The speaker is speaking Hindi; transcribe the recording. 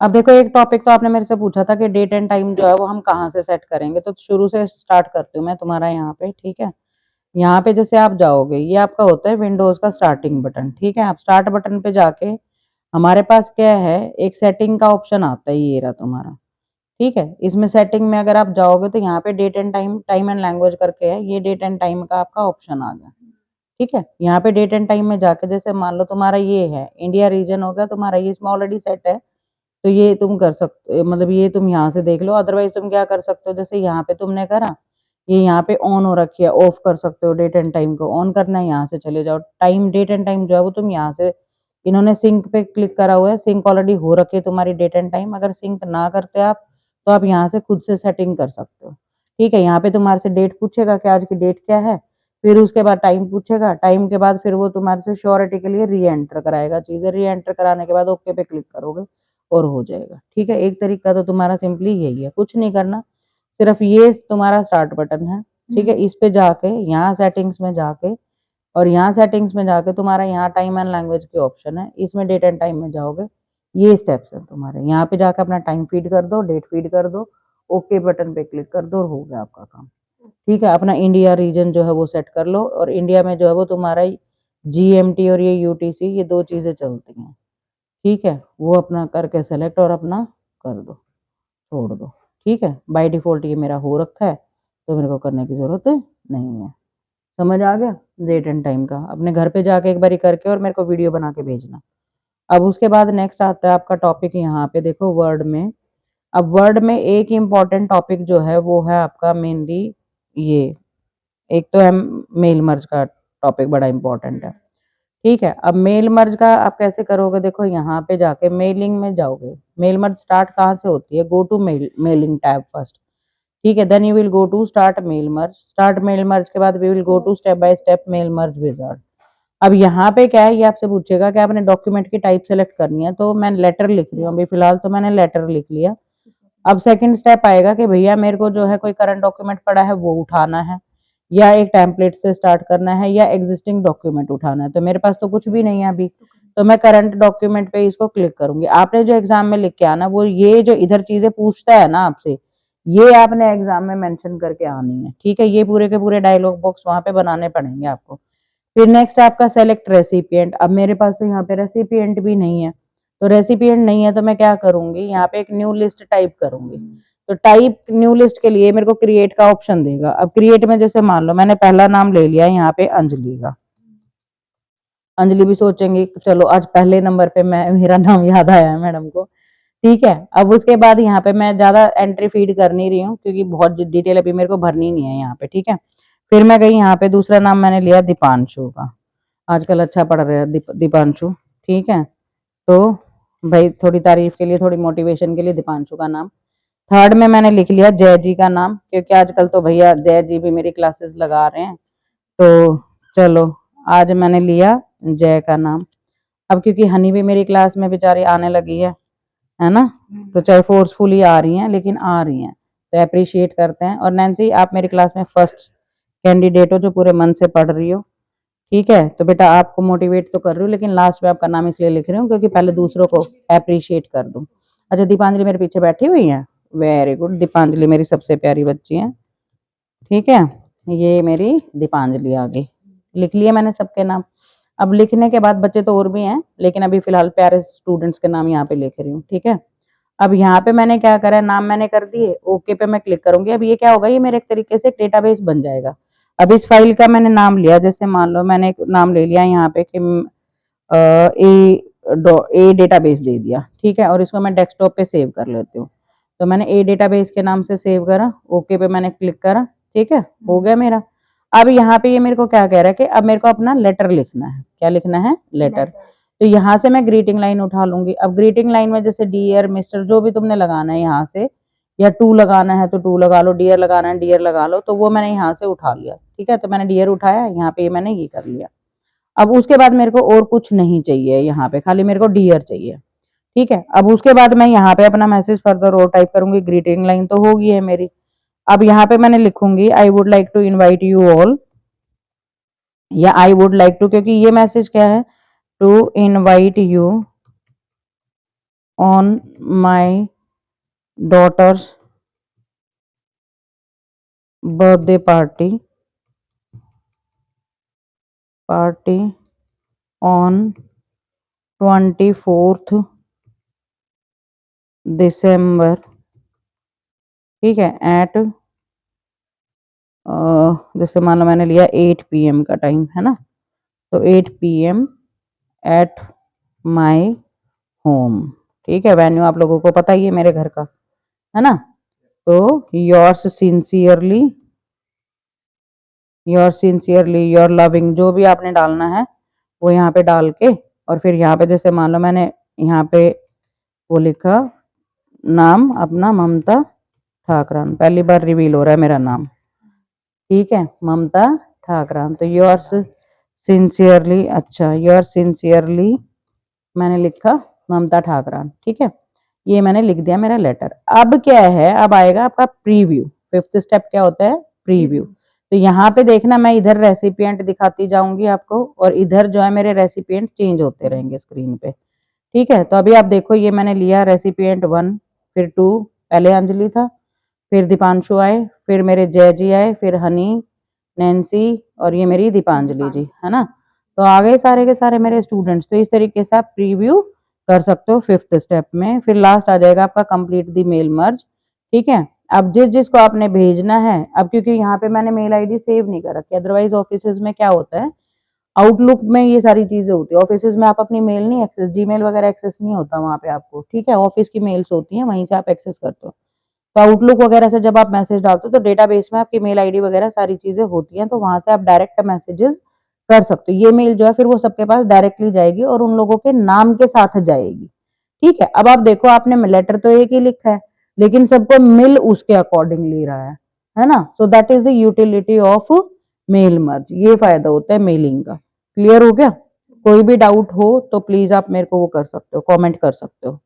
अब देखो एक टॉपिक तो आपने मेरे से पूछा था कि डेट एंड टाइम जो है वो हम कहाँ से सेट करेंगे, तो शुरू से स्टार्ट करती हूँ मैं तुम्हारा यहाँ पे, ठीक है। यहाँ पे जैसे आप जाओगे, ये आपका होता है विंडोज का स्टार्टिंग बटन, ठीक है। आप स्टार्ट बटन पे जाके हमारे पास क्या है, एक सेटिंग का ऑप्शन आता है, ये रहा तुम्हारा, ठीक है। इसमें सेटिंग में अगर आप जाओगे तो यहाँ पे date and time, time and language करके है, ये डेट एंड टाइम का आपका ऑप्शन आ गया, ठीक है। यहाँ पे डेट एंड टाइम में जाके जैसे मान लो तुम्हारा ये है इंडिया रीजन हो गया तुम्हारा, ये इसमें ऑलरेडी सेट है, तो ये तुम कर सकते, मतलब ये तुम यहाँ से देख लो। अदरवाइज तुम क्या कर सकते हो, जैसे यहाँ पे तुमने करा, ये यहाँ पे ऑन हो रखी है, ऑफ कर सकते हो। डेट एंड टाइम को ऑन करना है, यहाँ से चले जाओ। टाइम, डेट एंड टाइम जो है वो तुम यहाँ से, इन्होंने सिंक पे क्लिक करा हुआ है, सिंक ऑलरेडी हो रखी है तुम्हारी डेट एंड टाइम। अगर सिंक ना करते आप तो आप यहाँ से खुद से सेटिंग कर सकते हो, ठीक है। यहाँ पे तुम्हारे से डेट पूछेगा कि आज की डेट क्या है, फिर उसके बाद टाइम पूछेगा, टाइम के बाद फिर वो तुम्हारे से श्योरिटी के लिए री एंटर कराएगा चीजें, री एंटर कराने के बाद ओके पे क्लिक करोगे और हो जाएगा, ठीक है। एक तरीका तो तुम्हारा सिंपली यही है, कुछ नहीं करना, सिर्फ ये तुम्हारा स्टार्ट बटन है, ठीक है। इस पे जाके यहाँ सेटिंग्स में जाके, और यहाँ सेटिंग्स में जाके तुम्हारा यहाँ टाइम एंड लैंग्वेज के ऑप्शन है, इसमें डेट एंड टाइम में जाओगे, ये स्टेप्स है तुम्हारे। यहाँ पे जाके अपना टाइम फीड कर दो, डेट फीड कर दो, ओके बटन पे क्लिक कर दो और हो गया आपका काम, ठीक है। अपना इंडिया रीजन जो है वो सेट कर लो, और इंडिया में जो है वो तुम्हारा GMT और ये UTC, ये दो चीजें चलती हैं, ठीक है। वो अपना करके सेलेक्ट और अपना कर दो, छोड़ दो, ठीक है। बाय डिफॉल्ट ये मेरा हो रखा है, तो मेरे को करने की जरूरत नहीं है। समझ आ गया डेट एंड टाइम का? अपने घर पे जाके एक बारी करके और मेरे को वीडियो बना के भेजना। अब उसके बाद नेक्स्ट आता है आपका टॉपिक, यहाँ पे देखो वर्ड में। अब वर्ड में एक इम्पॉर्टेंट टॉपिक जो है वो है आपका मेनली ये, एक तो है मेल मर्ज का टॉपिक, बड़ा इंपॉर्टेंट है, ठीक है। अब मेल मर्ज का आप कैसे करोगे, देखो यहाँ पे जाके मेलिंग में जाओगे। मेल मर्ज स्टार्ट कहाँ से होती है, go to mailing tab first, ठीक है। Then you will go to start mail merge, start mail merge के बाद we will go to step by step mail merge wizard. अब यहाँ पे क्या है, ये आपसे पूछेगा कि आपने डॉक्यूमेंट की टाइप सेलेक्ट करनी है, तो मैं लेटर लिख रही हूँ अभी फिलहाल, तो मैंने लेटर लिख लिया। अब सेकंड स्टेप आएगा कि भैया मेरे को जो है कोई करंट डॉक्यूमेंट पड़ा है वो उठाना है, या एक टेम्पलेट से स्टार्ट करना है, या एग्जिस्टिंग डॉक्यूमेंट उठाना है। तो मेरे पास तो कुछ भी नहीं है अभी, तो मैं करंट डॉक्यूमेंट पे इसको क्लिक करूंगी। आपने जो एग्जाम में लिख के आना, वो ये जो इधर चीजें पूछता है ना आपसे, ये आपने एग्जाम में मेंशन करके आनी है, ठीक है। ये पूरे के पूरे डायलॉग बॉक्स वहां पे बनाने पड़ेंगे आपको। फिर नेक्स्ट आपका सेलेक्ट रेसिपिएंट। अब मेरे पास तो यहाँ पे रेसिपिएंट भी नहीं है, तो रेसिपिएंट नहीं है तो मैं क्या करूंगी, यहाँ पे एक न्यू लिस्ट टाइप करूंगी। तो टाइप न्यू लिस्ट के लिए मेरे को क्रिएट का ऑप्शन देगा। अब क्रिएट में जैसे मान लो मैंने पहला नाम ले लिया यहाँ पे अंजलि का, अंजलि भी सोचेंगे चलो आज पहले नंबर पे मैं, मेरा नाम याद आया है मैडम को, ठीक है। अब उसके बाद यहाँ पे मैं ज्यादा एंट्री फीड कर नहीं रही हूँ, क्योंकि बहुत डिटेल अभी मेरे को भरनी नहीं है यहाँ पे, ठीक है। फिर मैं गई यहाँ पे, दूसरा नाम मैंने लिया दीपांशु का, आजकल अच्छा पढ़ रहा है दीपांशु, ठीक है। तो भाई थोड़ी तारीफ के लिए, थोड़ी मोटिवेशन के लिए दीपांशु का नाम। थर्ड में मैंने लिख लिया जय जी का नाम, क्योंकि आजकल तो भैया जय जी भी मेरी क्लासेस लगा रहे हैं, तो चलो आज मैंने लिया जय का नाम। अब क्योंकि हनी भी मेरी क्लास में बेचारी आने लगी है ना, तो चाहे फोर्सफुली आ रही हैं लेकिन आ रही हैं, तो अप्रिशिएट करते हैं। और नैन्सी आप मेरी क्लास में फर्स्ट कैंडिडेट हो जो पूरे मन से पढ़ रही हो, ठीक है। तो बेटा आपको मोटिवेट तो कर रही हूँ, लेकिन लास्ट में आपका नाम इसलिए लिख रही हूँ क्योंकि पहले दूसरों को अप्रिशिएट कर दूं। अच्छा दीपांजलि मेरे पीछे बैठी हुई है, वेरी गुड। दीपांजलि मेरी सबसे प्यारी बच्ची है, ठीक है। ये मेरी दीपांजलि आ गई, लिख लिया मैंने सबके नाम। अब लिखने के बाद बच्चे तो और भी हैं, लेकिन अभी फिलहाल प्यारे स्टूडेंट्स के नाम यहाँ पे लिख रही हूँ, ठीक है। अब यहाँ पे मैंने क्या करा, नाम मैंने कर दिए, ओके पे मैं क्लिक करूंगी। अब ये क्या होगा, ये मेरे एक तरीके से डेटाबेस बन जाएगा। अब इस फाइल का मैंने नाम लिया, जैसे मान लो मैंने एक नाम ले लिया यहाँ पे कि ए डेटाबेस दे दिया, ठीक है। और इसको मैं डेस्कटॉप पे सेव कर लेती हूँ। तो मैंने ए डेटाबेस के नाम से सेव करा, ओके पे मैंने क्लिक करा, ठीक है, हो गया मेरा। अब यहाँ पे ये मेरे को क्या कह रहा है कि अब मेरे को अपना लेटर लिखना है। क्या लिखना है, लेटर। तो यहाँ से मैं ग्रीटिंग लाइन उठा लूंगी। अब ग्रीटिंग लाइन में जैसे डियर, मिस्टर, जो भी तुमने लगाना है यहाँ से, या टू लगाना है तो टू लगा लो, डियर लगाना है डियर लगा लो, तो वो मैंने यहाँ से उठा लिया, ठीक है। तो मैंने डियर उठाया, यहाँ पे मैंने ये कर लिया। अब उसके बाद मेरे को और कुछ नहीं चाहिए, यहाँ पे खाली मेरे को डियर चाहिए, ठीक है। अब उसके बाद मैं यहाँ पे अपना मैसेज फर्दर और टाइप करूंगी, ग्रीटिंग लाइन तो होगी है मेरी। अब यहाँ पे मैंने लिखूंगी I would like to invite you all, या आई वुड लाइक टू, क्योंकि ये मैसेज क्या है, to invite you on my daughter's birthday party on 24th December, ठीक है, एट जैसे मान लो मैंने लिया 8 PM का टाइम है ना, तो 8 PM एट माई होम, ठीक है। वेन्यू आप लोगों को पता ही है मेरे घर का, है ना। तो योर्स सिंसियरली, योर लविंग, जो भी आपने डालना है वो यहाँ पे डाल के, और फिर यहाँ पे जैसे मान लो मैंने यहाँ पे वो लिखा नाम अपना ममता ठाकरान, पहली बार रिवील हो रहा है मेरा नाम, ठीक है, ममता ठाकरान। तो योर्स सिंसियरली, अच्छा योर्स सिंसियरली मैंने लिखा ममता ठाकरान, ठीक है, ये मैंने लिख दिया मेरा लेटर। अब क्या है, अब आएगा आपका प्रीव्यू। 5th स्टेप क्या होता है, प्रीव्यू। तो यहाँ पे देखना मैं इधर रेसिपिएंट दिखाती जाऊंगी आपको, और इधर जो है मेरे रेसिपिएंट चेंज होते रहेंगे स्क्रीन पे, ठीक है। तो अभी आप देखो ये मैंने लिया रेसिपिएंट 1, फिर 2, पहले अंजलि था, फिर दीपांशु आए, फिर मेरे जय जी आए, फिर हनी, नैन्सी, और ये मेरी दीपांजलि जी, है ना। तो आ गए सारे के सारे मेरे स्टूडेंट्स। तो इस तरीके से आप प्रीव्यू कर सकते हो 5th स्टेप में। फिर लास्ट आ जाएगा आपका कंप्लीट द मेल मर्ज, ठीक है। अब जिस जिसको आपने भेजना है, अब क्योंकि यहाँ पे मैंने मेल आईडी सेव नहीं कर रखी, अदरवाइज ऑफिस में क्या होता है, आउटलुक में ये सारी चीजें होती है, ऑफिस में आप अपनी मेल नहीं एक्सेस, जीमेल वगैरह एक्सेस नहीं होता वहां पे आपको, ठीक है। ऑफिस की मेल्स होती हैं, वहीं से आप एक्सेस करते हो। तो आउटलुक वगैरह से जब आप मैसेज डालते हो तो डेटाबेस में आपकी मेल आईडी वगैरह सारी चीजें होती हैं, तो वहां से आप डायरेक्ट मैसेजेस कर सकते हो। ये मेल जो है फिर वो सबके पास डायरेक्टली जाएगी और उन लोगों के नाम के साथ जाएगी, ठीक है। अब आप देखो आपने लेटर तो एक ही लिखा है, लेकिन सबको मिल उसके अकॉर्डिंग ले रहा है ना। So that is the utility of mail merge, ये फायदा होता है मेलिंग का। क्लियर हो गया? कोई भी डाउट हो तो प्लीज आप मेरे को वो कर सकते हो, कमेंट कर सकते हो।